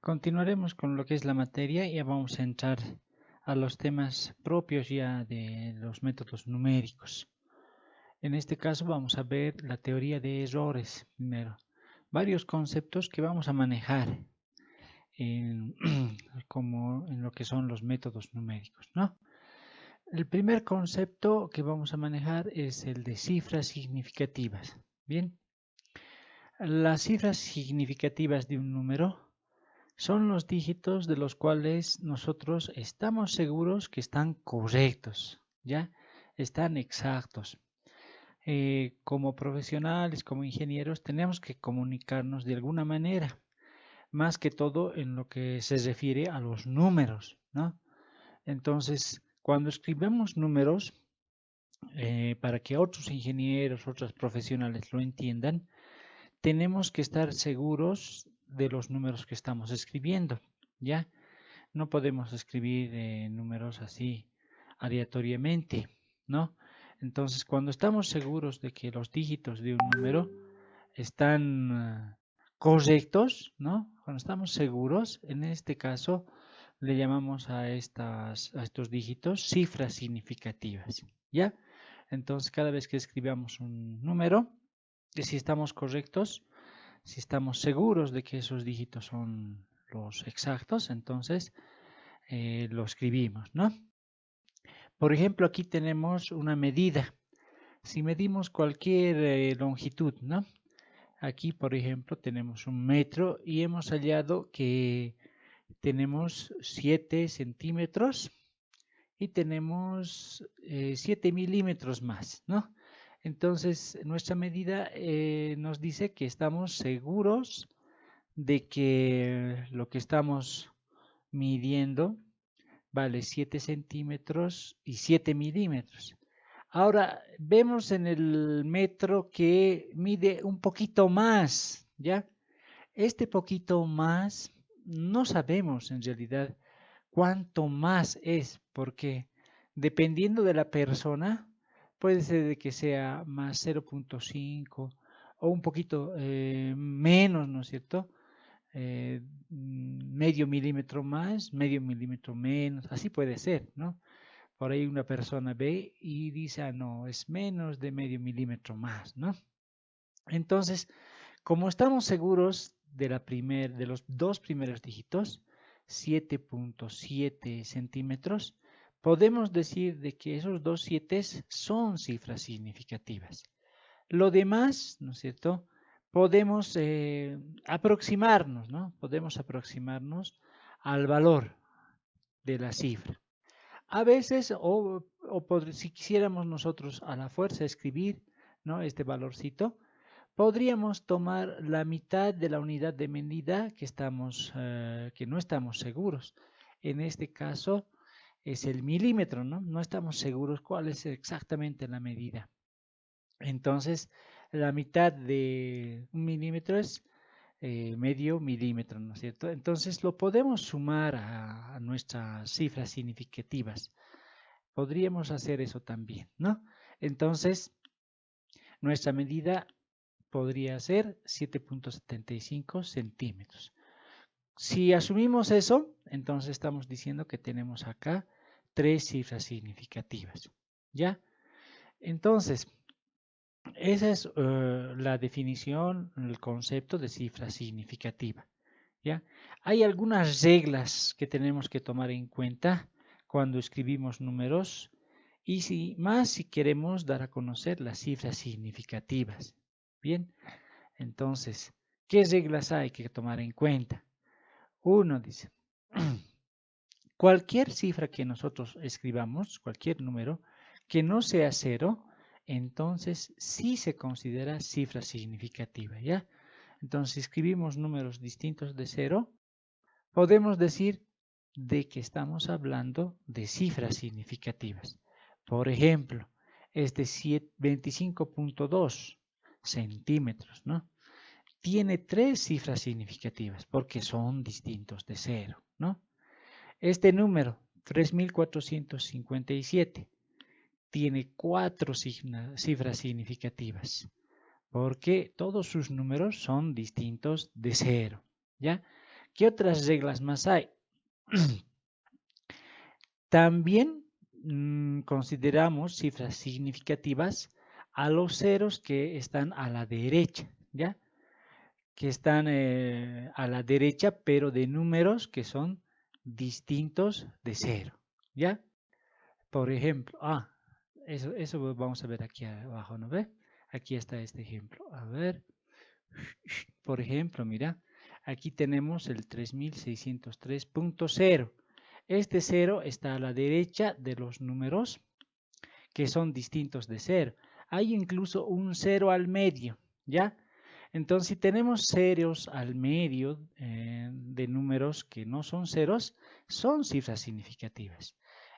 Continuaremos con lo que es la materia y ya vamos a entrar a los temas propios ya de los métodos numéricos. En este caso vamos a ver la teoría de errores primero. Varios conceptos que vamos a manejar en, como en lo que son los métodos numéricos, ¿no? El primer concepto que vamos a manejar es el de cifras significativas. Bien, las cifras significativas de un número son los dígitos de los cuales nosotros estamos seguros que están correctos, ¿ya? Están exactos. Como profesionales, como ingenieros, tenemos que comunicarnos de alguna manera, más que todo en lo que se refiere a los números, ¿no? Entonces, cuando escribimos números, para que otros ingenieros, otros profesionales lo entiendan, tenemos que estar seguros de los números que estamos escribiendo, ¿ya? No podemos escribir números así aleatoriamente, ¿no? Entonces, cuando estamos seguros de que los dígitos de un número están correctos, ¿no? Cuando estamos seguros, en este caso le llamamos a estos dígitos cifras significativas, ¿ya? Entonces, cada vez que escribamos un número, si estamos correctos, si estamos seguros de que esos dígitos son los exactos, entonces lo escribimos, ¿no? Por ejemplo, aquí tenemos una medida. Si medimos cualquier longitud, ¿no? Aquí, por ejemplo, tenemos 1 metro y hemos hallado que tenemos 7 centímetros y tenemos 7 milímetros más, ¿no? Entonces, nuestra medida nos dice que estamos seguros de que lo que estamos midiendo vale 7 centímetros y 7 milímetros. Ahora vemos en el metro que mide un poquito más, ¿ya? Este poquito más no sabemos en realidad cuánto más es, porque dependiendo de la persona, puede ser de que sea más 0,5 o un poquito menos, ¿no es cierto? Medio milímetro más, medio milímetro menos, así puede ser, ¿no? Por ahí una persona ve y dice, ah, no, es menos de medio milímetro más, ¿no? Entonces, como estamos seguros de los dos primeros dígitos, 7,7 centímetros, podemos decir de que esos dos sietes son cifras significativas. Lo demás, ¿no es cierto? Podemos aproximarnos, ¿no? Podemos aproximarnos al valor de la cifra. A veces, si quisiéramos nosotros a la fuerza escribir, ¿no? Este valorcito, podríamos tomar la mitad de la unidad de medida que no estamos seguros. En este caso es el milímetro, ¿no? No estamos seguros cuál es exactamente la medida. Entonces, la mitad de 1 milímetro es medio milímetro, ¿no es cierto? Entonces, lo podemos sumar a nuestras cifras significativas. Podríamos hacer eso también, ¿no? Entonces, nuestra medida podría ser 7,75 centímetros. Si asumimos eso, entonces estamos diciendo que tenemos acá 3 cifras significativas, ¿ya? Entonces, esa es la definición, el concepto de cifra significativa, ¿ya? Hay algunas reglas que tenemos que tomar en cuenta cuando escribimos números y si queremos dar a conocer las cifras significativas. Bien, entonces, ¿qué reglas hay que tomar en cuenta? Uno dice, cualquier cifra que nosotros escribamos, cualquier número, que no sea cero, entonces sí se considera cifra significativa, ¿ya? Entonces, si escribimos números distintos de cero, podemos decir de que estamos hablando de cifras significativas. Por ejemplo, este 25,2 centímetros, ¿no? Tiene 3 cifras significativas porque son distintos de cero, ¿no? Este número, 3457, tiene 4 cifras significativas porque todos sus números son distintos de cero, ¿ya? ¿Qué otras reglas más hay? También consideramos cifras significativas a los ceros que están a la derecha, ¿ya? Que están a la derecha, pero de números que son distintos de cero, ¿ya? Por ejemplo, eso vamos a ver aquí abajo, ¿no ve? Aquí está este ejemplo. A ver, por ejemplo, mira, aquí tenemos el 3603.0. Este cero está a la derecha de los números que son distintos de cero. Hay incluso un cero al medio, ¿ya? Entonces, si tenemos ceros al medio de números que no son ceros, son cifras significativas.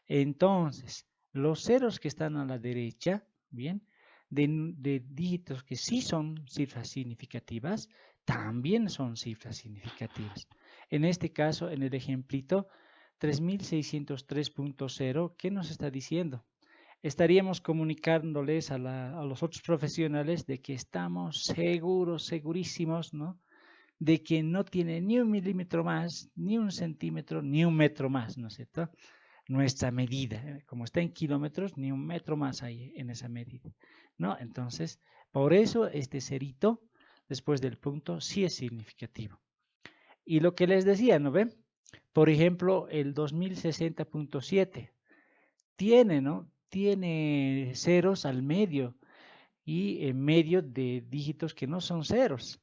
Entonces, los ceros que están a la derecha, bien, de dígitos que sí son cifras significativas, también son cifras significativas. En este caso, en el ejemplito 3603.0, ¿qué nos está diciendo? Estaríamos comunicándoles a los otros profesionales de que estamos seguros, segurísimos, ¿no? De que no tiene ni un milímetro más, ni un centímetro, ni un metro más, ¿no es cierto? Nuestra medida, como está en kilómetros, ni un metro más hay en esa medida, ¿no? Entonces, por eso este cerito, después del punto, sí es significativo. Y lo que les decía, ¿no ven? Por ejemplo, el 2060.7 tiene, ¿no? Tiene ceros al medio y en medio de dígitos que no son ceros.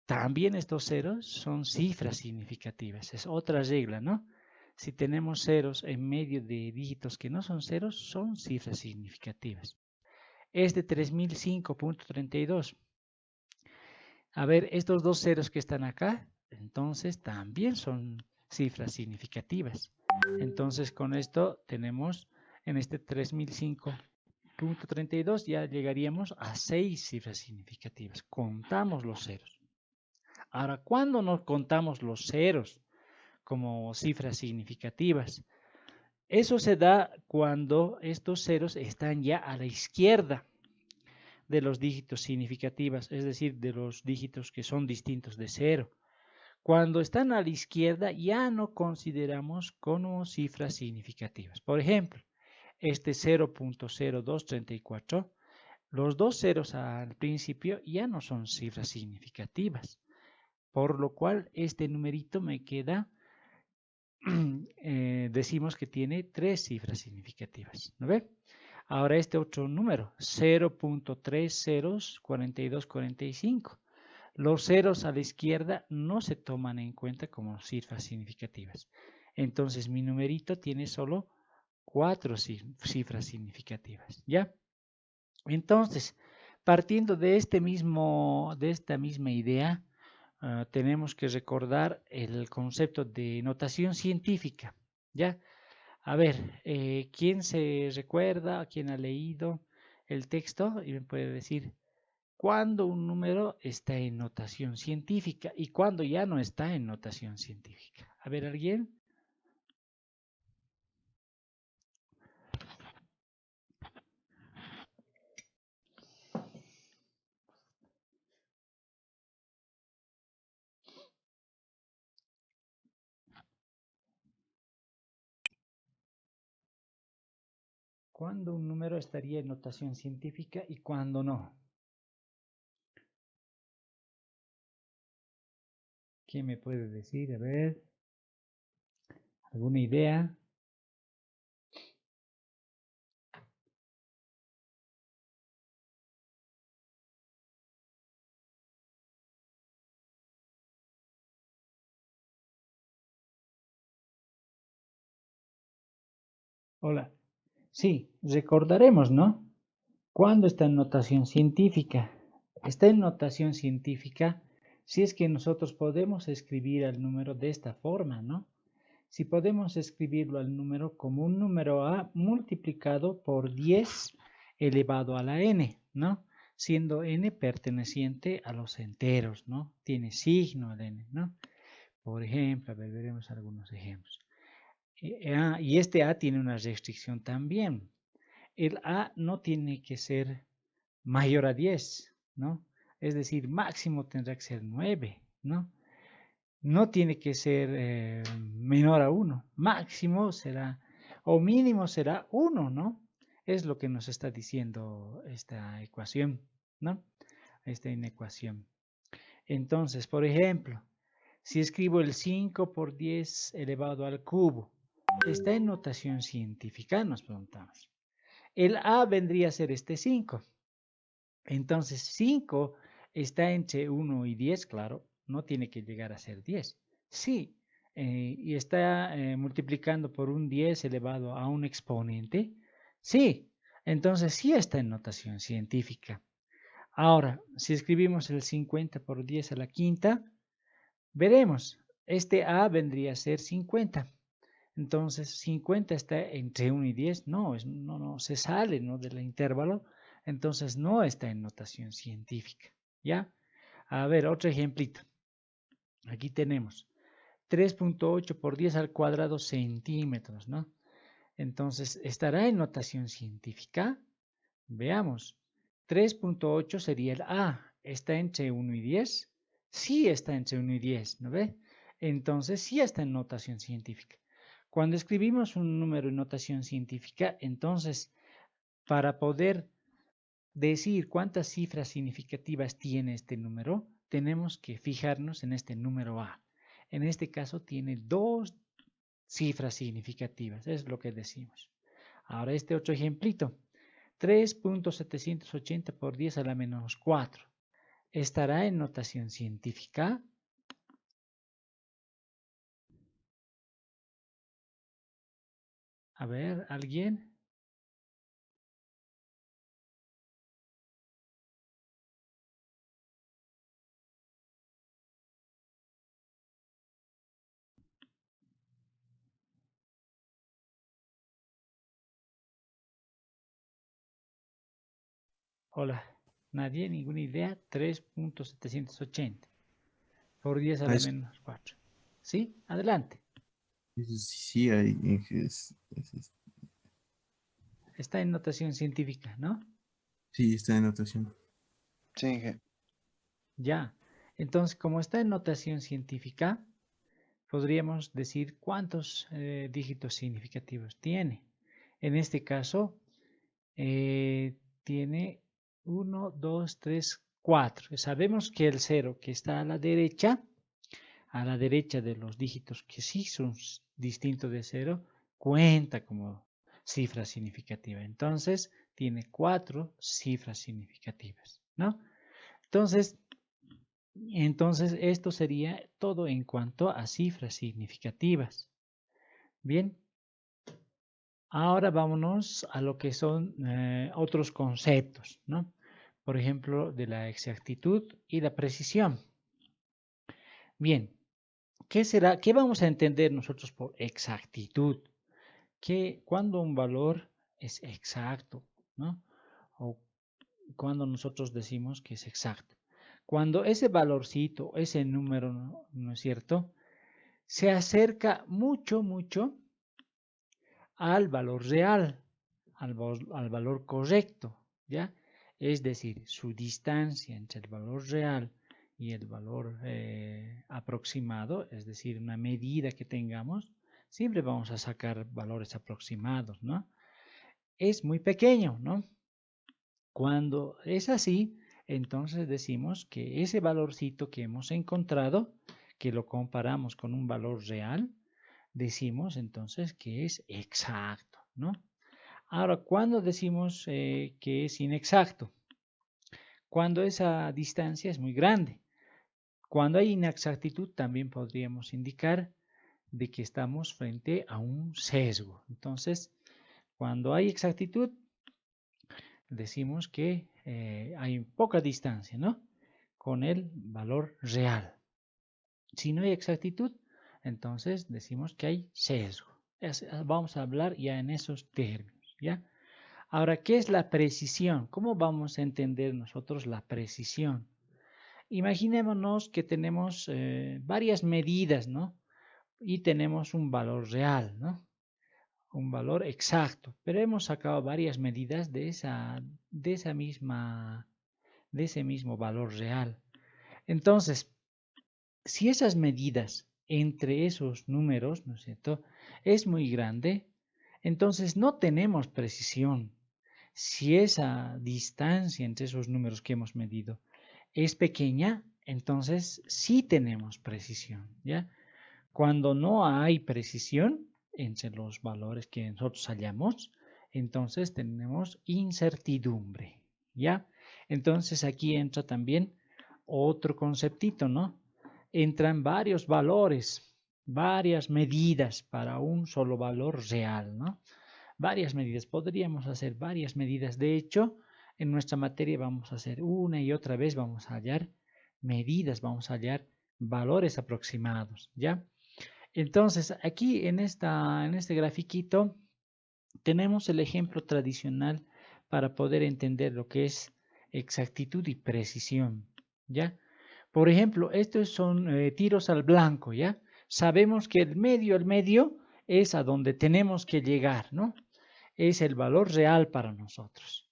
También estos ceros son cifras significativas. Es otra regla, ¿no? Si tenemos ceros en medio de dígitos que no son ceros, son cifras significativas. Este 3005.32. A ver, estos dos ceros que están acá, entonces también son cifras significativas. Entonces con esto tenemos en este 3005.32 ya llegaríamos a 6 cifras significativas. Contamos los ceros. Ahora, ¿cuándo nos contamos los ceros como cifras significativas? Eso se da cuando estos ceros están ya a la izquierda de los dígitos significativos, es decir, de los dígitos que son distintos de cero. Cuando están a la izquierda ya no consideramos como cifras significativas. Por ejemplo, este 0.0234, los dos ceros al principio ya no son cifras significativas, por lo cual este numerito me queda, decimos que tiene 3 cifras significativas, ¿no ve? Ahora este otro número, 0.304245. Los ceros a la izquierda no se toman en cuenta como cifras significativas. Entonces mi numerito tiene solo 4 cifras significativas, ¿ya? Entonces, partiendo de esta misma idea, tenemos que recordar el concepto de notación científica, ¿ya? A ver, ¿quién se recuerda, quién ha leído el texto y me puede decir cuándo un número está en notación científica y cuándo ya no está en notación científica? A ver, ¿alguien? ¿Cuándo un número estaría en notación científica y cuándo no? ¿Quién me puede decir? A ver, ¿alguna idea? Hola. Sí, recordaremos, ¿no? ¿Cuándo está en notación científica? Está en notación científica si es que nosotros podemos escribir al número de esta forma, ¿no? Si podemos escribirlo al número como un número a multiplicado por 10 elevado a la n, ¿no? Siendo n perteneciente a los enteros, ¿no? Tiene signo el n, ¿no? Por ejemplo, a ver, veremos algunos ejemplos. Y este a tiene una restricción también. El a no tiene que ser mayor a 10, ¿no? Es decir, máximo tendrá que ser 9, ¿no? no tiene que ser menor a 1. Máximo será, o mínimo será 1, ¿no? Es lo que nos está diciendo esta ecuación, ¿no? Esta inecuación. Entonces, por ejemplo, si escribo el 5 por 10 elevado al cubo, está en notación científica, nos preguntamos. El A vendría a ser este 5. Entonces, 5 está entre 1 y 10, claro, no tiene que llegar a ser 10. Sí, y está multiplicando por un 10 elevado a un exponente. Sí, entonces sí está en notación científica. Ahora, si escribimos el 50 por 10 a la quinta, veremos, este A vendría a ser 50. Entonces, 50 está entre 1 y 10. No, no, se sale, ¿no?, del intervalo. Entonces, no está en notación científica. ¿Ya? A ver, otro ejemplito. Aquí tenemos 3.8 por 10 al cuadrado centímetros, ¿no? Entonces, ¿estará en notación científica? Veamos. 3.8 sería el A. ¿Está entre 1 y 10? Sí está entre 1 y 10, ¿no ve? Entonces, sí está en notación científica. Cuando escribimos un número en notación científica, entonces, para poder decir cuántas cifras significativas tiene este número, tenemos que fijarnos en este número A. En este caso tiene 2 cifras significativas, es lo que decimos. Ahora este otro ejemplito, 3.780 por 10 a la menos 4. ¿Estará en notación científica? A ver, ¿alguien? Hola, nadie, ninguna idea. 3.780 por 10 a Ah, la menos 4. ¿Sí? Adelante. sí, hay, Está en notación científica, ¿no? sí, está en notación. Sí, Inge. Ya. Entonces, como está en notación científica, podríamos decir cuántos dígitos significativos tiene. En este caso, tiene 1, 2, 3, 4. Sabemos que el 0 que está a la derecha de los dígitos que sí son distintos de 0, cuenta como cifra significativa. Entonces, tiene 4 cifras significativas, ¿no? Entonces, esto sería todo en cuanto a cifras significativas. Bien, ahora vámonos a lo que son otros conceptos, ¿no? Por ejemplo, de la exactitud y la precisión. Bien, ¿qué vamos a entender nosotros por exactitud? Que cuando un valor es exacto, ¿no? O cuando nosotros decimos que es exacto. Cuando ese valorcito, ese número, ¿no es cierto?, se acerca mucho, mucho al valor real, al valor correcto, ¿ya? Es decir, su distancia entre el valor real y el valor aproximado, es decir, una medida que tengamos, siempre vamos a sacar valores aproximados, ¿no? Es muy pequeño, ¿no? Cuando es así, entonces decimos que ese valorcito que hemos encontrado, que lo comparamos con un valor real, decimos entonces que es exacto, ¿no? Ahora, ¿cuándo decimos que es inexacto? Cuando esa distancia es muy grande. Cuando hay inexactitud, también podríamos indicar de que estamos frente a un sesgo. Entonces, cuando hay exactitud, decimos que hay poca distancia, ¿no?, con el valor real. Si no hay exactitud, entonces decimos que hay sesgo. Vamos a hablar ya en esos términos, ¿ya? Ahora, ¿qué es la precisión? ¿Cómo vamos a entender nosotros la precisión? Imaginémonos que tenemos varias medidas, ¿no? Y tenemos un valor real, ¿no? Un valor exacto, pero hemos sacado varias medidas de ese mismo valor real. Entonces, si esas medidas entre esos números, ¿no es cierto?, es muy grande, entonces no tenemos precisión. Si esa distancia entre esos números que hemos medido es pequeña, entonces sí tenemos precisión, ¿ya? Cuando no hay precisión entre los valores que nosotros hallamos, entonces tenemos incertidumbre, ¿ya? Entonces aquí entra también otro conceptito, ¿no? Entran varios valores, varias medidas para un solo valor real, ¿no? Varias medidas, podríamos hacer varias medidas. De hecho, en nuestra materia vamos a hacer una y otra vez, vamos a hallar medidas, vamos a hallar valores aproximados, ¿ya? Entonces, aquí en este grafiquito tenemos el ejemplo tradicional para poder entender lo que es exactitud y precisión, ¿ya? Por ejemplo, estos son tiros al blanco, ¿ya? Sabemos que el medio es a donde tenemos que llegar, ¿no? Es el valor real para nosotros.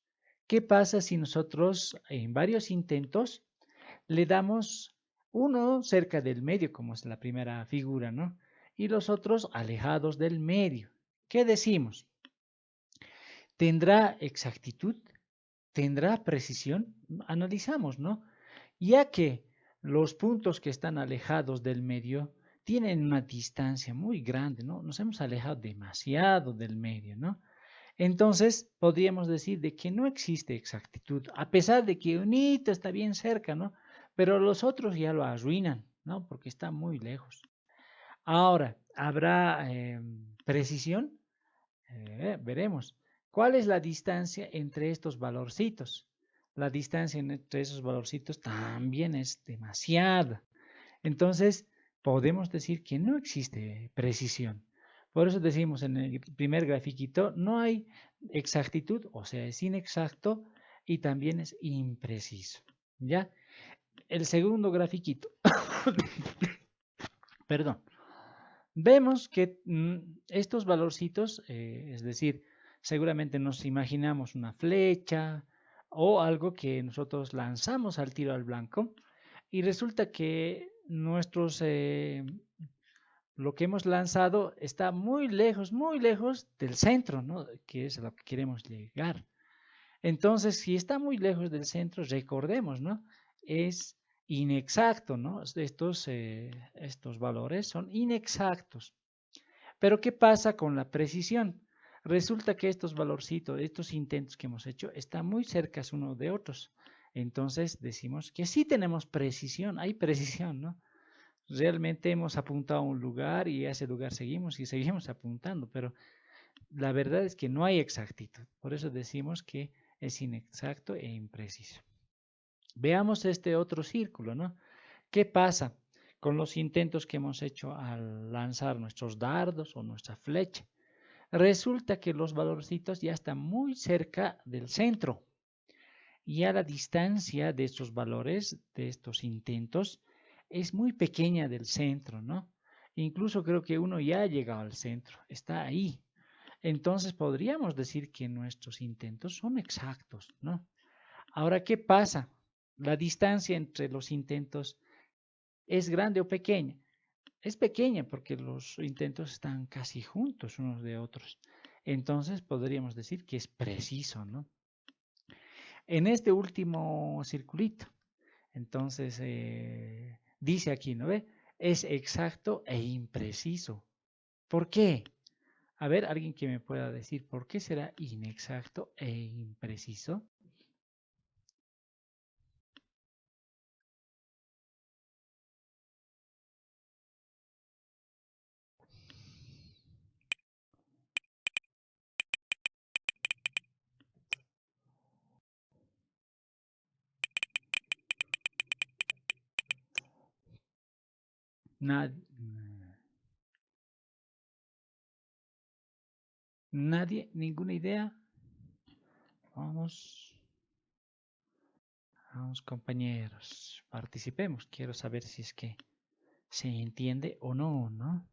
¿Qué pasa si nosotros en varios intentos le damos uno cerca del medio, como es la primera figura, ¿no? Y los otros alejados del medio? ¿Qué decimos? ¿Tendrá exactitud? ¿Tendrá precisión? Analizamos, ¿no? Ya que los puntos que están alejados del medio tienen una distancia muy grande, ¿no? Nos hemos alejado demasiado del medio, ¿no? Entonces, podríamos decir de que no existe exactitud, a pesar de que un hito está bien cerca, ¿no? Pero los otros ya lo arruinan, ¿no? Porque está muy lejos. Ahora, ¿habrá precisión? Veremos. ¿Cuál es la distancia entre estos valorcitos? La distancia entre esos valorcitos también es demasiada. Entonces, podemos decir que no existe precisión. Por eso decimos en el primer grafiquito, no hay exactitud, o sea, es inexacto y también es impreciso. ¿Ya? El segundo grafiquito, perdón, vemos que estos valorcitos, es decir, seguramente nos imaginamos una flecha o algo que nosotros lanzamos al tiro al blanco y resulta que lo que hemos lanzado está muy lejos del centro, ¿no? Que es a lo que queremos llegar. Entonces, si está muy lejos del centro, recordemos, ¿no? Es inexacto, ¿no? Estos valores son inexactos. Pero ¿qué pasa con la precisión? Resulta que estos valorcitos, estos intentos que hemos hecho, están muy cerca unos de otros. Entonces decimos que sí tenemos precisión, hay precisión, ¿no? Realmente hemos apuntado a un lugar y a ese lugar seguimos y seguimos apuntando, pero la verdad es que no hay exactitud. Por eso decimos que es inexacto e impreciso. Veamos este otro círculo, ¿no? ¿Qué pasa con los intentos que hemos hecho al lanzar nuestros dardos o nuestra flecha? Resulta que los valorcitos ya están muy cerca del centro. Y a la distancia de estos valores, de estos intentos, es muy pequeña del centro, ¿no? Incluso creo que uno ya ha llegado al centro, está ahí. Entonces podríamos decir que nuestros intentos son exactos, ¿no? Ahora, ¿qué pasa? La distancia entre los intentos es grande o pequeña. Es pequeña porque los intentos están casi juntos unos de otros. Entonces podríamos decir que es preciso, ¿no? En este último circulito, entonces dice aquí, ¿no ve? Es exacto e impreciso. ¿Por qué? A ver, alguien que me pueda decir por qué será inexacto e impreciso. Nadie, ninguna idea. Vamos, vamos compañeros, participemos. Quiero saber si es que se entiende o no, ¿no?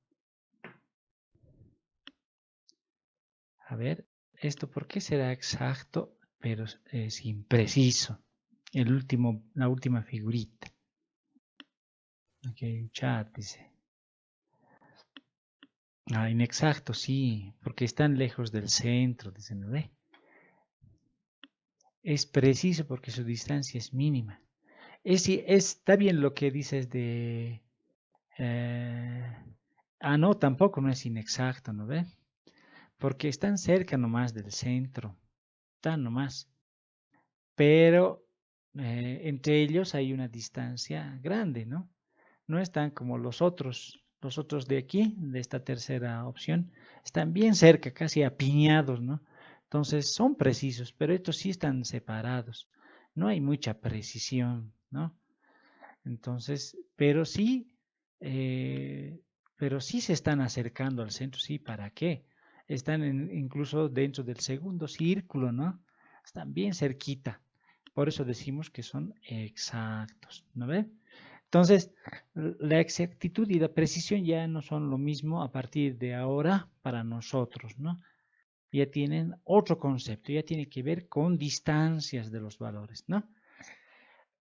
A ver, ¿esto por qué será exacto, pero es impreciso? La última figurita. Aquí hay un chat, dice. Ah, inexacto, sí, porque están lejos del centro, dicen, ¿no ve? Es preciso porque su distancia es mínima. Está bien lo que dices de... no, tampoco no es inexacto, ¿no ve? Porque están cerca nomás del centro, están nomás. Pero entre ellos hay una distancia grande, ¿no? No están como los otros de aquí, de esta tercera opción, están bien cerca, casi apiñados, ¿no? Entonces son precisos, pero estos sí están separados. No hay mucha precisión, ¿no? Entonces, eh, pero sí se están acercando al centro, sí, ¿para qué? Están incluso dentro del segundo círculo, ¿no? Están bien cerquita. Por eso decimos que son exactos, ¿no ve? Entonces, la exactitud y la precisión ya no son lo mismo a partir de ahora para nosotros, ¿no? Ya tienen otro concepto, ya tiene que ver con distancias de los valores, ¿no?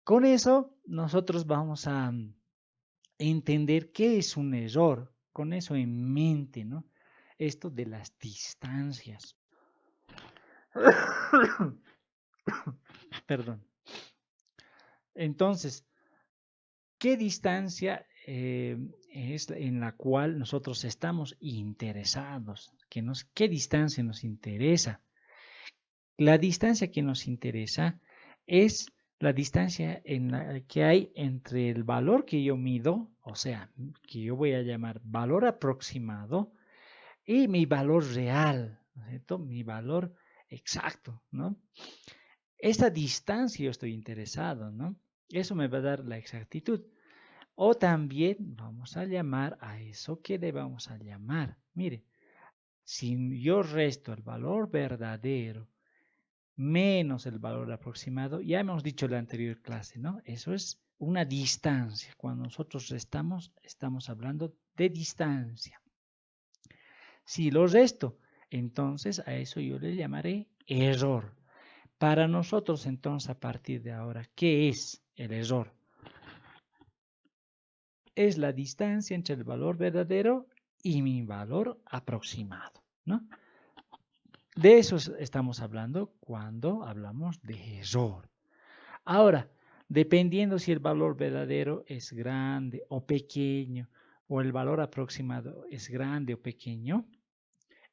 Con eso nosotros vamos a entender qué es un error, con eso en mente, ¿no? Esto de las distancias. Perdón. Entonces, ¿qué distancia es en la cual nosotros estamos interesados? ¿Qué distancia nos interesa? La distancia que nos interesa es la distancia en la que hay entre el valor que yo mido, o sea, que yo voy a llamar valor aproximado, y mi valor real, ¿no es cierto? Mi valor exacto, ¿no? Esa distancia yo estoy interesado, ¿no? Eso me va a dar la exactitud. O también vamos a llamar a eso que le vamos a llamar. Mire, si yo resto el valor verdadero menos el valor aproximado, ya hemos dicho en la anterior clase, ¿no? Eso es una distancia. Cuando nosotros restamos, estamos hablando de distancia. Si lo resto, entonces a eso yo le llamaré error. Para nosotros, entonces, a partir de ahora, ¿qué es el error? Es la distancia entre el valor verdadero y mi valor aproximado, ¿no? De eso estamos hablando cuando hablamos de error. Ahora, dependiendo si el valor verdadero es grande o pequeño, o el valor aproximado es grande o pequeño,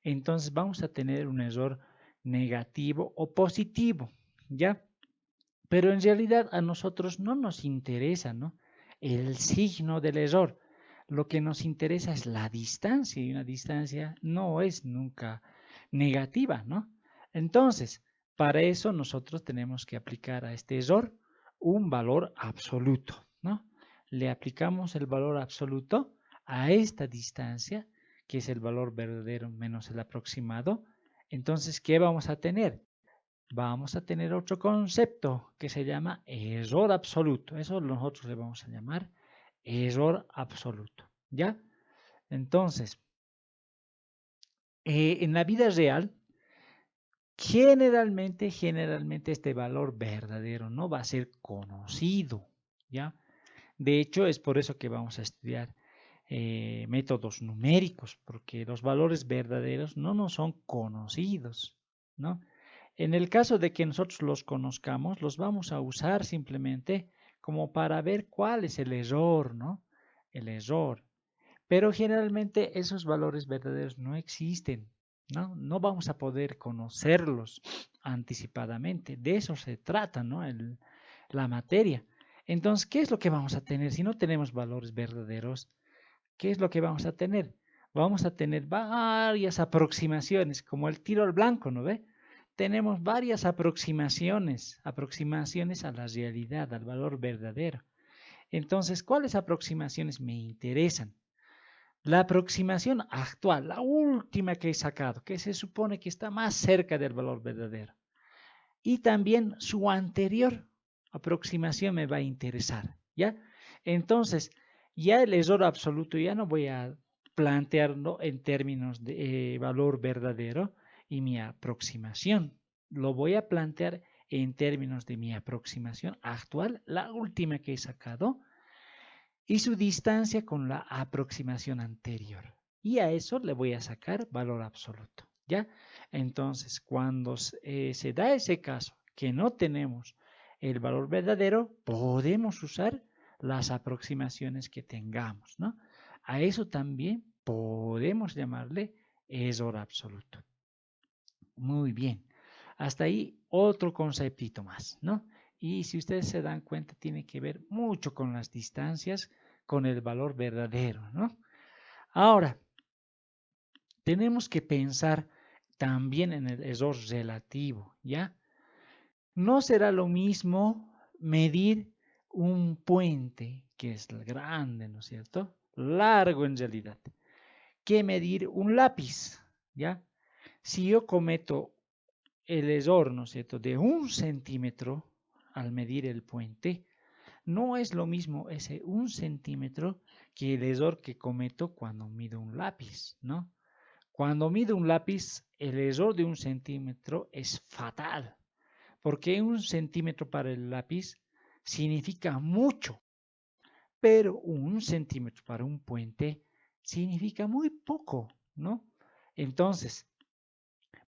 entonces vamos a tener un error negativo o positivo, ¿ya? Pero en realidad a nosotros no nos interesa, ¿no? El signo del error. Lo que nos interesa es la distancia, y una distancia no es nunca negativa, ¿no? Entonces, para eso nosotros tenemos que aplicar a este error un valor absoluto, ¿no? Le aplicamos el valor absoluto a esta distancia, que es el valor verdadero menos el aproximado. Entonces, ¿qué vamos a tener? Vamos a tener otro concepto que se llama error absoluto. Eso nosotros le vamos a llamar error absoluto, ¿ya? Entonces, en la vida real, generalmente este valor verdadero no va a ser conocido, ¿ya? De hecho, es por eso que vamos a estudiar métodos numéricos, porque los valores verdaderos no nos son conocidos, ¿no? En el caso de que nosotros los conozcamos, los vamos a usar simplemente como para ver cuál es el error, ¿no? El error. Pero generalmente esos valores verdaderos no existen, ¿no? No vamos a poder conocerlos anticipadamente. De eso se trata, ¿no? La materia. Entonces, ¿qué es lo que vamos a tener si no tenemos valores verdaderos? ¿Qué es lo que vamos a tener? Vamos a tener varias aproximaciones, como el tiro al blanco, ¿no ve? Tenemos varias aproximaciones a la realidad, al valor verdadero. Entonces, ¿cuáles aproximaciones me interesan? La aproximación actual, la última que he sacado, que se supone que está más cerca del valor verdadero. Y también su anterior aproximación me va a interesar, ¿ya? Entonces, ya el error absoluto ya no voy a plantearlo en términos de valor verdadero y mi aproximación. Lo voy a plantear en términos de mi aproximación actual, la última que he sacado, y su distancia con la aproximación anterior. Y a eso le voy a sacar valor absoluto, ¿ya? Entonces, cuando se da ese caso que no tenemos el valor verdadero, podemos usar las aproximaciones que tengamos, ¿no? A eso también podemos llamarle error absoluto. Muy bien. Hasta ahí otro conceptito más, ¿no? Y si ustedes se dan cuenta, tiene que ver mucho con las distancias, con el valor verdadero, ¿no? Ahora, tenemos que pensar también en el error relativo, ¿ya? No será lo mismo medir un puente, que es grande, ¿no es cierto? Largo en realidad, que medir un lápiz, ¿ya? Si yo cometo el error, ¿no es cierto?, de 1 centímetro al medir el puente, no es lo mismo ese 1 centímetro que el error que cometo cuando mido un lápiz, ¿no? Cuando mido un lápiz, el error de 1 centímetro es fatal, porque 1 centímetro para el lápiz significa mucho, pero 1 centímetro para un puente significa muy poco, ¿no? Entonces,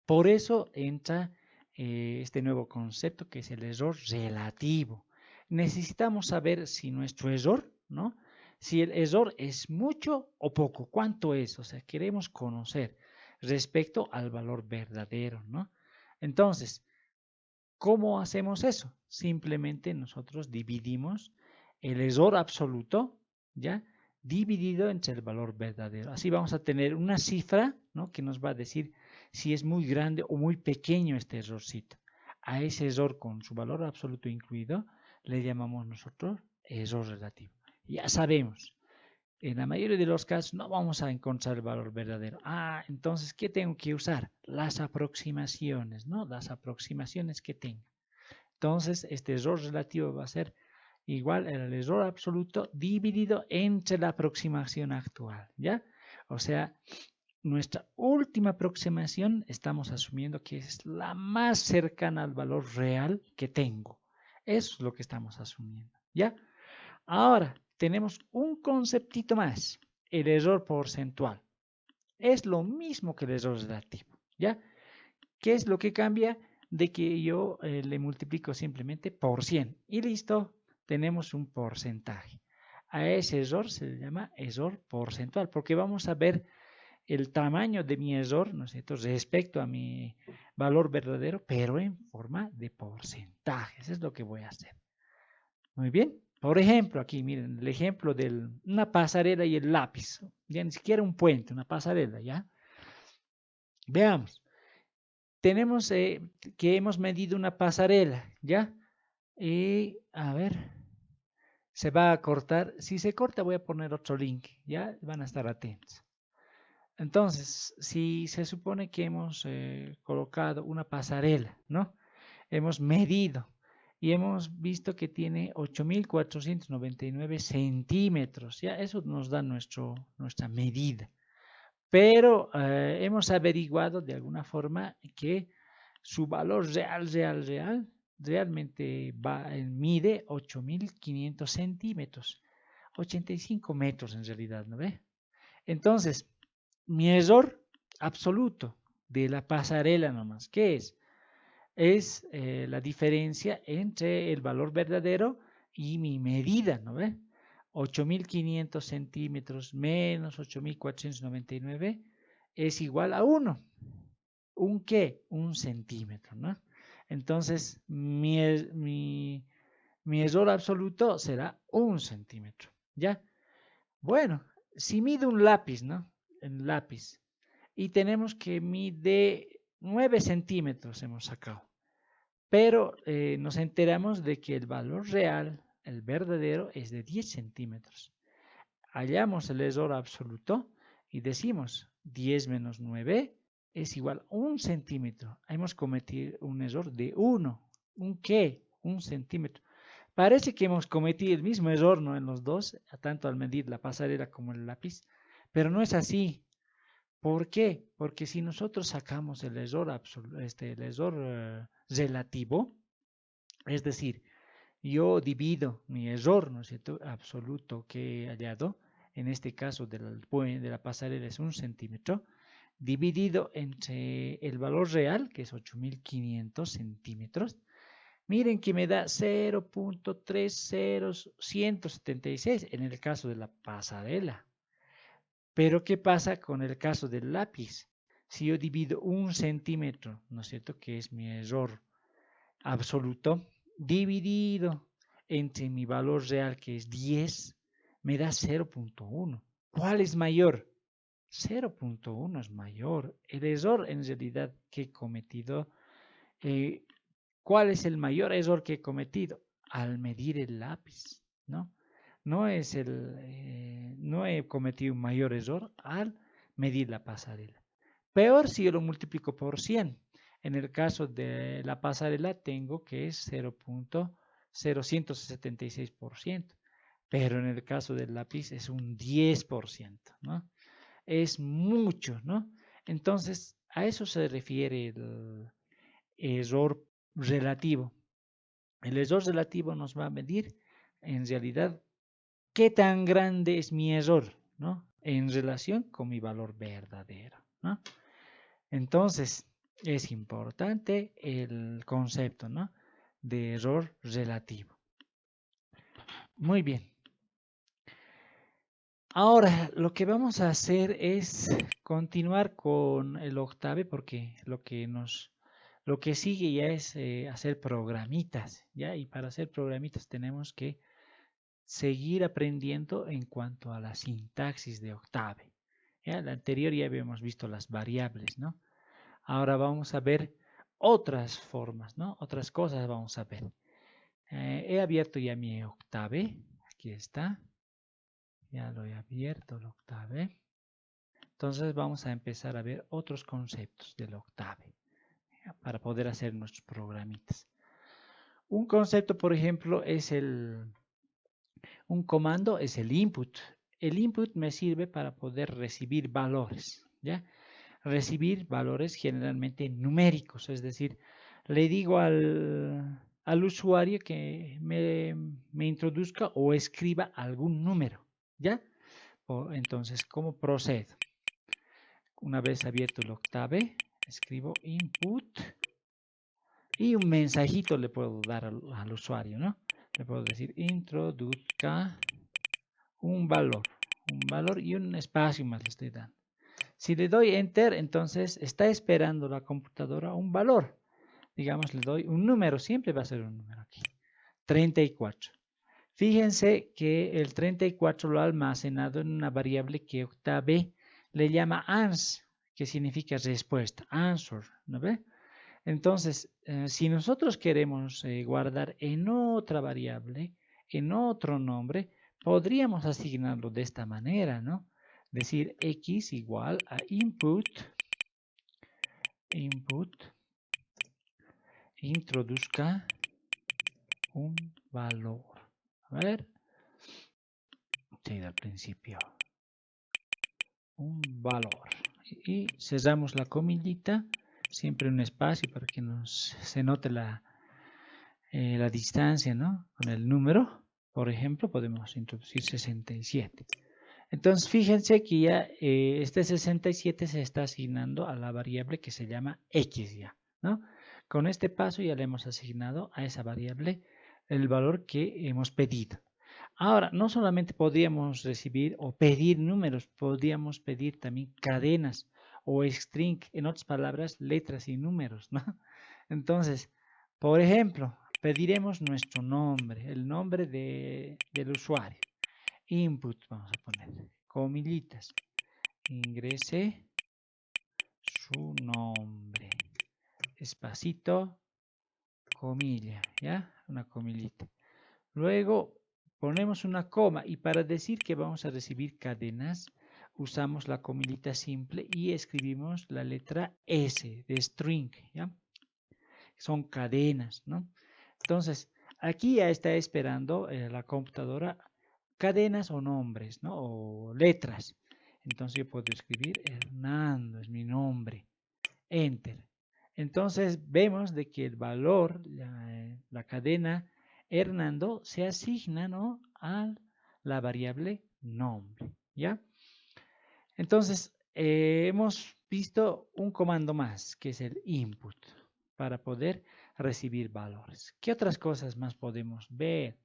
por eso entra este nuevo concepto que es el error relativo. Necesitamos saber si nuestro error, ¿no? Si el error es mucho o poco, cuánto es, o sea, queremos conocer respecto al valor verdadero, ¿no? Entonces, ¿cómo hacemos eso? Simplemente nosotros dividimos el error absoluto, ¿ya? Dividido entre el valor verdadero. Así vamos a tener una cifra, ¿no?, que nos va a decir si es muy grande o muy pequeño este errorcito. A ese error con su valor absoluto incluido le llamamos nosotros error relativo. Ya sabemos, en la mayoría de los casos no vamos a encontrar el valor verdadero. Entonces, ¿qué tengo que usar? Las aproximaciones, ¿no? Las aproximaciones que tenga. Entonces, este error relativo va a ser igual al error absoluto dividido entre la aproximación actual, ¿ya? O sea, nuestra última aproximación estamos asumiendo que es la más cercana al valor real que tengo. Eso es lo que estamos asumiendo, ¿ya? Ahora, tenemos un conceptito más, el error porcentual. Es lo mismo que el error relativo, ¿ya? ¿Qué es lo que cambia? De que yo le multiplico simplemente por 100 y listo, tenemos un porcentaje. A ese error se le llama error porcentual, porque vamos a ver el tamaño de mi error, ¿no es cierto?, respecto a mi valor verdadero, pero en forma de porcentaje. Eso es lo que voy a hacer. Muy bien. Por ejemplo, aquí miren el ejemplo de una pasarela y el lápiz. Ya ni siquiera un puente, una pasarela, ¿ya? Veamos. Tenemos que hemos medido una pasarela, ¿ya? Y a ver, se va a cortar. Si se corta, voy a poner otro link, ¿ya? Van a estar atentos. Entonces, si se supone que hemos colocado una pasarela, ¿no? Hemos medido y hemos visto que tiene 8.499 centímetros, ¿ya? Eso nos da nuestra medida. Pero hemos averiguado de alguna forma que su valor realmente mide 8.500 centímetros, 85 metros en realidad, ¿no ve? Entonces, mi error absoluto de la pasarela nomás, ¿qué es? Es la diferencia entre el valor verdadero y mi medida, ¿no ve? 8.500 centímetros menos 8.499 es igual a 1. ¿Un qué? 1 centímetro, ¿no? Entonces, mi error absoluto será 1 centímetro, ¿ya? Bueno, si mido un lápiz, ¿no? El lápiz. Y tenemos que mide 9 centímetros hemos sacado. Pero nos enteramos de que el valor real, el verdadero, es de 10 centímetros. Hallamos el error absoluto y decimos 10 menos 9 es igual a 1 centímetro. Hemos cometido un error de 1. ¿Un qué? 1 centímetro. Parece que hemos cometido el mismo error, ¿no?, en los dos, tanto al medir la pasarela como el lápiz, pero no es así. ¿Por qué? Porque si nosotros sacamos el error relativo, es decir, yo divido mi error, ¿no es cierto?, absoluto que he hallado, en este caso de la pasarela es 1 centímetro, dividido entre el valor real, que es 8500 centímetros. Miren que me da 0.30176 en el caso de la pasarela. Pero ¿qué pasa con el caso del lápiz? Si yo divido 1 centímetro, ¿no es cierto?, que es mi error absoluto, dividido entre mi valor real, que es 10, me da 0.1. ¿Cuál es mayor? 0.1 es mayor. El error en realidad que he cometido, ¿cuál es el mayor error que he cometido? Al medir el lápiz, ¿no? No he cometido un mayor error al medir la pasarela. Peor si yo lo multiplico por 100. En el caso de la pasarela tengo que es 0.0176%, pero en el caso del lápiz es un 10%, ¿no? Es mucho, ¿no? Entonces, a eso se refiere el error relativo. El error relativo nos va a medir, en realidad, qué tan grande es mi error, ¿no?, en relación con mi valor verdadero, ¿no? Entonces, es importante el concepto, ¿no?, de error relativo. Muy bien. Ahora, lo que vamos a hacer es continuar con el octave, porque lo que sigue ya es hacer programitas, ¿ya? Y para hacer programitas tenemos que seguir aprendiendo en cuanto a la sintaxis de octave. ¿Ya? La anterior ya habíamos visto las variables, ¿no? Ahora vamos a ver otras formas, ¿no? Otras cosas vamos a ver. He abierto ya mi octave. Aquí está. Ya lo he abierto el octave. Entonces vamos a empezar a ver otros conceptos del octave, ¿ya?, para poder hacer nuestros programitas. Un concepto, por ejemplo, es un comando es el input. El input me sirve para poder recibir valores, ¿ya? Recibir valores generalmente numéricos, es decir, le digo al usuario que me introduzca o escriba algún número, ¿ya? Entonces, ¿cómo procedo? Una vez abierto el octave, escribo input y un mensajito le puedo dar al usuario, ¿no? Le puedo decir introduzca un valor y un espacio más le estoy dando. Si le doy enter, entonces está esperando la computadora un valor. Digamos, le doy un número, siempre va a ser un número aquí. 34. Fíjense que el 34 lo ha almacenado en una variable que octave le llama ans, que significa respuesta, answer, ¿no ve? Entonces, si nosotros queremos guardar en otra variable, en otro nombre, podríamos asignarlo de esta manera, ¿no? Decir x igual a input, introduzca un valor. A ver, sí, al principio, un valor. Y cerramos la comillita, siempre un espacio para que se note la distancia, ¿no?, con el número. Por ejemplo, podemos introducir 67. Entonces, fíjense que ya este 67 se está asignando a la variable que se llama x ya, ¿no? Con este paso ya le hemos asignado a esa variable el valor que hemos pedido. Ahora, no solamente podríamos recibir o pedir números, podríamos pedir también cadenas o string, en otras palabras, letras y números, ¿no? Entonces, por ejemplo, pediremos nuestro nombre, el nombre del usuario. Input, vamos a poner, comillitas, ingrese su nombre, espacito, comilla, ¿ya? Una comillita. Luego ponemos una coma y para decir que vamos a recibir cadenas, usamos la comillita simple y escribimos la letra S de string, ¿ya? Son cadenas, ¿no? Entonces, aquí ya está esperando la computadora cadenas o nombres, ¿no? O letras. Entonces yo puedo escribir Hernando, es mi nombre. Enter. Entonces vemos de que el valor, la cadena Hernando se asigna, ¿no?, a la variable nombre, ¿ya? Entonces, hemos visto un comando más, que es el input, para poder recibir valores. ¿Qué otras cosas más podemos ver?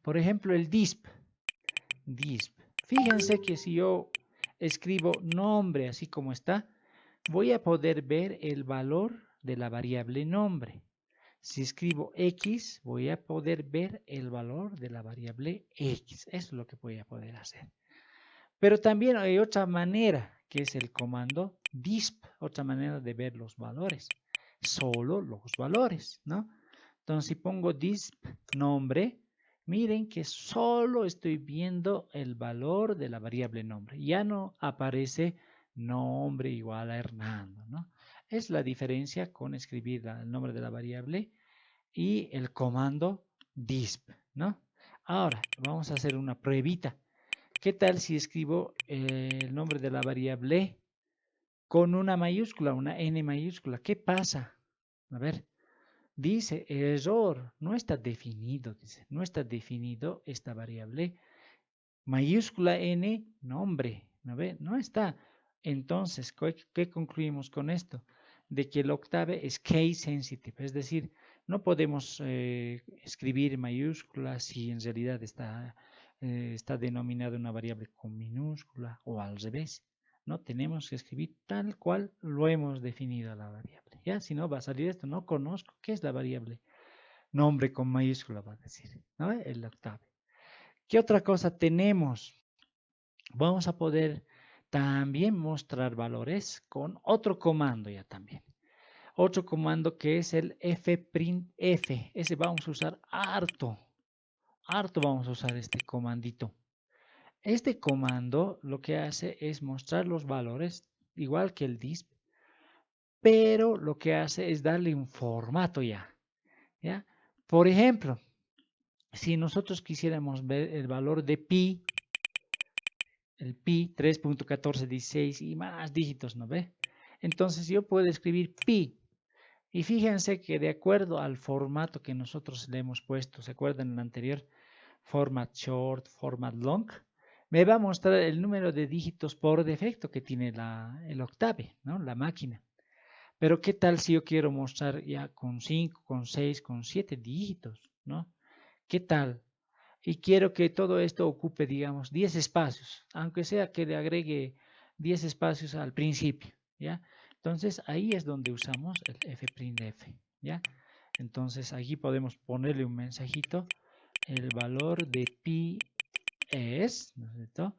Por ejemplo, el disp. Fíjense que si yo escribo nombre así como está, voy a poder ver el valor de la variable nombre. Si escribo X, voy a poder ver el valor de la variable X. Eso es lo que voy a poder hacer. Pero también hay otra manera, que es el comando disp, otra manera de ver los valores. Solo los valores, ¿no? Entonces, si pongo disp nombre, miren que solo estoy viendo el valor de la variable nombre. Ya no aparece nombre igual a Hernando, ¿no? Es la diferencia con escribir el nombre de la variable y el comando disp, ¿no? Ahora, vamos a hacer una pruebita. ¿Qué tal si escribo el nombre de la variable con una mayúscula, una N mayúscula? ¿Qué pasa? A ver, dice error, no está definido, dice, no está definido esta variable. Mayúscula N, nombre, ¿no ve? No está. Entonces, ¿qué concluimos con esto? De que el octave es case sensitive, es decir, no podemos escribir mayúsculas si en realidad está denominada una variable con minúscula o al revés. No tenemos que escribir tal cual lo hemos definido la variable. ¿Ya? Si no va a salir esto, no conozco qué es la variable. Nombre con mayúscula va a decir, ¿no? El octave. ¿Qué otra cosa tenemos? Vamos a poder también mostrar valores con otro comando ya también. Otro comando que es el fprintf. Ese vamos a usar harto. Harto vamos a usar este comandito. Este comando lo que hace es mostrar los valores, igual que el disp, pero lo que hace es darle un formato ya. ¿Ya? Por ejemplo, si nosotros quisiéramos ver el valor de pi, el pi 3.1416 y más dígitos, ¿no ve? Entonces yo puedo escribir pi. Y fíjense que de acuerdo al formato que nosotros le hemos puesto, ¿se acuerdan en el anterior? Format short, format long. Me va a mostrar el número de dígitos por defecto que tiene el octave, ¿no? La máquina. Pero ¿qué tal si yo quiero mostrar ya con 5, con 6, con 7 dígitos, ¿no? ¿Qué tal? Y quiero que todo esto ocupe, digamos, 10 espacios, aunque sea que le agregue 10 espacios al principio, ¿ya? Entonces, ahí es donde usamos el fprintf, ¿ya? Entonces, aquí podemos ponerle un mensajito, el valor de pi es, ¿no es cierto?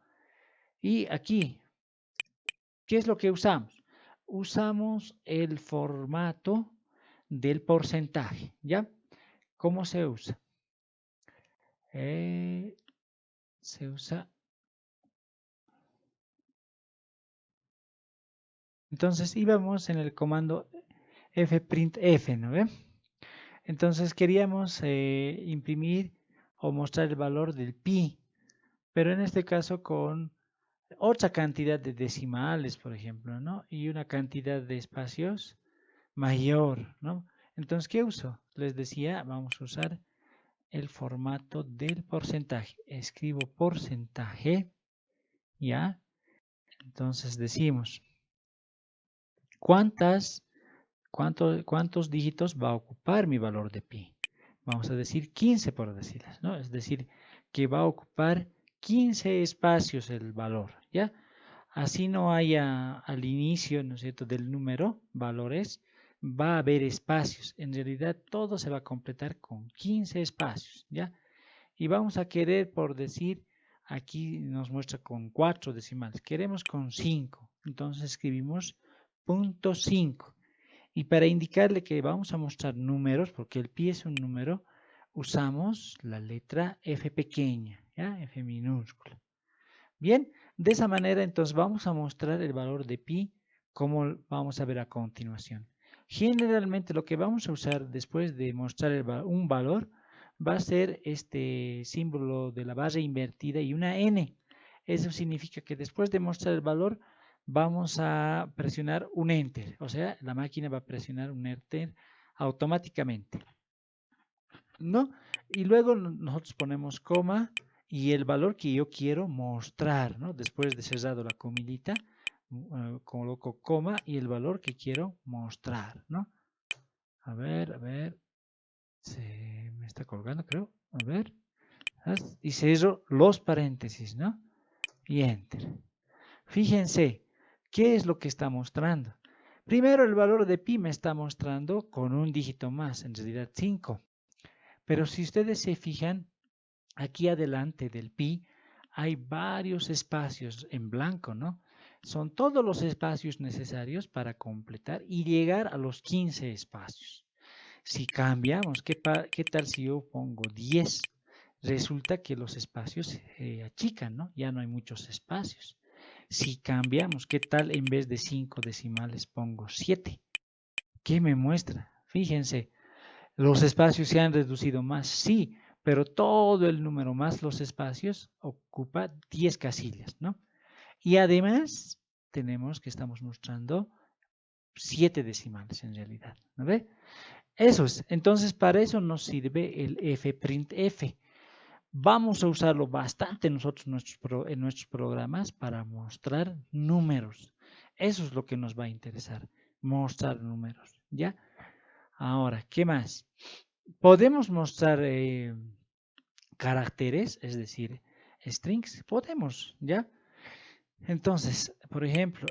Y aquí, ¿qué es lo que usamos? Usamos el formato del porcentaje, ¿ya? ¿Cómo se usa? Se usa. Entonces íbamos en el comando fprintf, ¿no ve? Entonces queríamos imprimir o mostrar el valor del pi, pero en este caso con otra cantidad de decimales, por ejemplo, ¿no? Y una cantidad de espacios mayor, ¿no? Entonces, ¿qué uso? Les decía, vamos a usar el formato del porcentaje. Escribo porcentaje, ¿ya? Entonces decimos, ¿cuántos dígitos va a ocupar mi valor de pi? Vamos a decir 15 por decirlas, ¿no? Es decir, que va a ocupar 15 espacios el valor, ¿ya? Así no haya al inicio, ¿no es cierto?, del número valores, va a haber espacios. En realidad todo se va a completar con 15 espacios, ¿ya? Y vamos a querer, por decir, aquí nos muestra con 4 decimales. Queremos con 5. Entonces escribimos .5. Y para indicarle que vamos a mostrar números, porque el pi es un número, usamos la letra F pequeña, ¿ya? F minúscula. Bien, de esa manera entonces vamos a mostrar el valor de pi, como vamos a ver a continuación. Generalmente lo que vamos a usar después de mostrar un valor va a ser este símbolo de la barra invertida y una N. Eso significa que después de mostrar el valor vamos a presionar un Enter. O sea, la máquina va a presionar un Enter automáticamente. ¿no? Y luego nosotros ponemos coma y el valor que yo quiero mostrar, ¿no? Después de cerrado la comillita, coloco coma y el valor que quiero mostrar, ¿no? A ver, se me está colgando, creo. A ver, y cierro los paréntesis, ¿no? Y enter. Fíjense, ¿qué es lo que está mostrando? Primero, el valor de pi me está mostrando con un dígito más, en realidad 5. Pero si ustedes se fijan, aquí adelante del pi hay varios espacios en blanco, ¿no? Son todos los espacios necesarios para completar y llegar a los 15 espacios. Si cambiamos, ¿qué tal si yo pongo 10? Resulta que los espacios se achican, ¿no? Ya no hay muchos espacios. Si cambiamos, ¿qué tal en vez de 5 decimales pongo 7? ¿Qué me muestra? Fíjense, los espacios se han reducido más, sí, pero todo el número más los espacios ocupa 10 casillas, ¿no? Y además tenemos que estamos mostrando 7 decimales en realidad, ¿no ve? Eso es, entonces para eso nos sirve el fprintf. Vamos a usarlo bastante nosotros en nuestros programas para mostrar números. Eso es lo que nos va a interesar, mostrar números, ¿ya? Ahora, ¿qué más? Podemos mostrar caracteres, es decir, strings, podemos, ¿ya? Entonces, por ejemplo,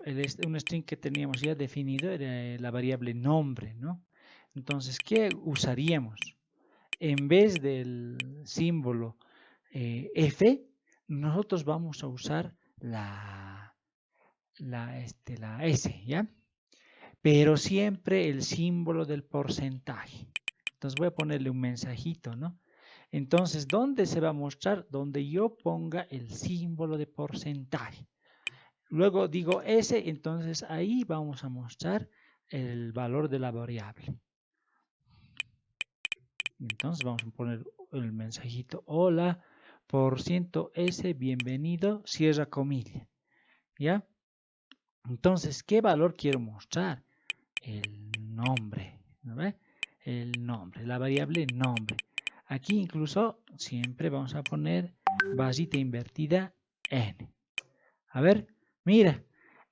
un string que teníamos ya definido era la variable nombre, ¿no? Entonces, ¿qué usaríamos? En vez del símbolo F, nosotros vamos a usar la S, ¿ya? Pero siempre el símbolo del porcentaje. Entonces voy a ponerle un mensajito, ¿no? Entonces, ¿dónde se va a mostrar? Donde yo ponga el símbolo de porcentaje. Luego digo S, entonces ahí vamos a mostrar el valor de la variable. Entonces vamos a poner el mensajito, hola, %S, bienvenido, cierra comilla, ¿ya? Entonces, ¿qué valor quiero mostrar? El nombre, ¿no ve? El nombre, la variable nombre. Aquí incluso siempre vamos a poner barrita invertida n. A ver, mira,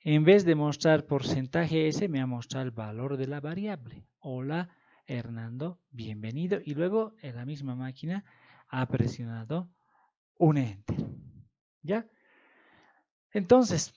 en vez de mostrar porcentaje S, me ha mostrado el valor de la variable. Hola, Hernando, bienvenido. Y luego en la misma máquina ha presionado un enter. ¿Ya? Entonces,